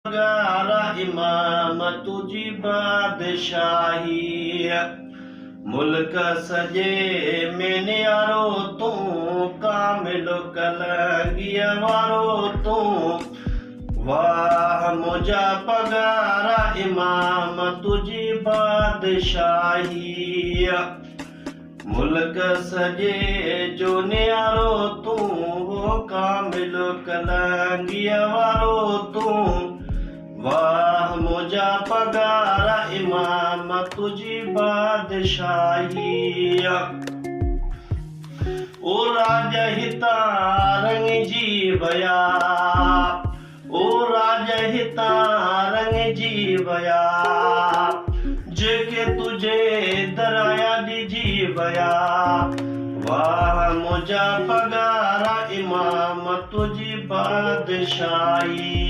गारा इमाम तुझी बादशाही, मुल्क सजे में न्यारो तू, कामिल कलंगिया वारो तू। वाह मुझा पगारा इमाम तुझी बादशाही, मुल्क सजे जो न्यारो तू, वो कामिल कलंगिया वारो तू। वाह मुझा पगारा इमाम तुझी बादशाही। ओ राजा हिता रंग जी वया, ओ राजा हिता रंग जी वया, जेके तुझे दराया ॾिजी वया। वाह मुझा पगारा इमाम तुझी बादशाही।